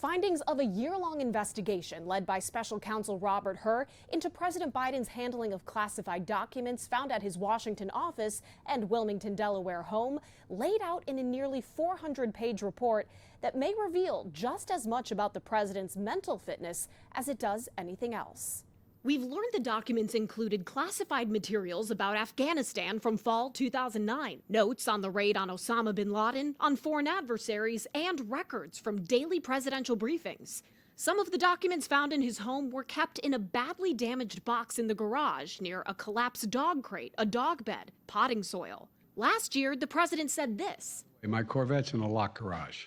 Findings of a year-long investigation led by special counsel Robert Hur into President Biden's handling of classified documents found at his Washington office and Wilmington, Delaware home laid out in a nearly 400-page report that may reveal just as much about the president's mental fitness as it does anything else. We've learned the documents included classified materials about Afghanistan from fall 2009, notes on the raid on Osama bin Laden, on foreign adversaries, and records from daily presidential briefings. Some of the documents found in his home were kept in a badly damaged box in the garage near a collapsed dog crate, a dog bed, potting soil. Last year, the president said this. My Corvette's in a locked garage,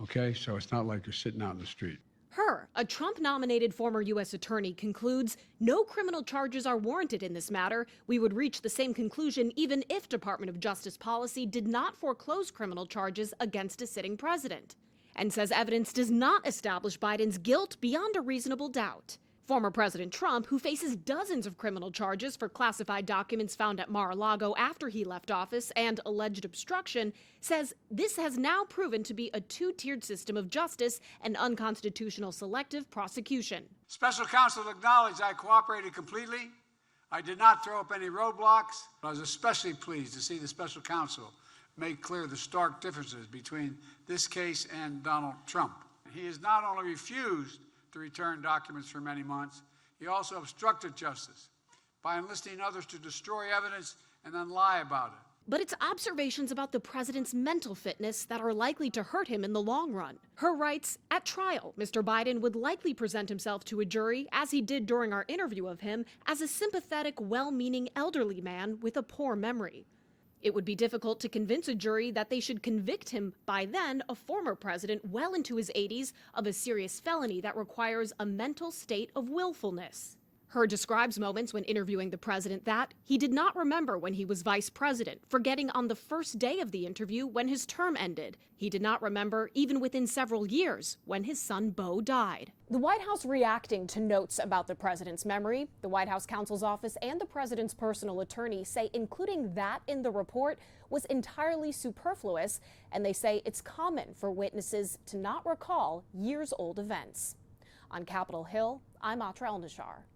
okay? So it's not like you're sitting out in the street. Hur, a Trump-nominated former U.S. attorney, concludes no criminal charges are warranted in this matter. We would reach the same conclusion even if Department of Justice policy did not foreclose criminal charges against a sitting president, and says evidence does not establish Biden's guilt beyond a reasonable doubt. Former President Trump, who faces dozens of criminal charges for classified documents found at Mar-a-Lago after he left office and alleged obstruction, says this has now proven to be a two-tiered system of justice and unconstitutional selective prosecution. Special counsel acknowledged I cooperated completely. I did not throw up any roadblocks. I was especially pleased to see the special counsel make clear the stark differences between this case and Donald Trump. He has not only refused to return documents for many months, he also obstructed justice by enlisting others to destroy evidence and then lie about it. But it's observations about the president's mental fitness that are likely to hurt him in the long run. Hur writes, at trial, Mr. Biden would likely present himself to a jury, as he did during our interview of him, as a sympathetic, well-meaning elderly man with a poor memory. It would be difficult to convince a jury that they should convict him, by then a former president well into his 80s, of a serious felony that requires a mental state of willfulness. Hur describes moments when interviewing the president that he did not remember when he was vice president, forgetting on the first day of the interview when his term ended. He did not remember even within several years when his son Beau died. The White House reacting to notes about the president's memory. The White House counsel's office and the president's personal attorney say including that in the report was entirely superfluous, and they say it's common for witnesses to not recall years-old events. On Capitol Hill, I'm Atra El-Nashar.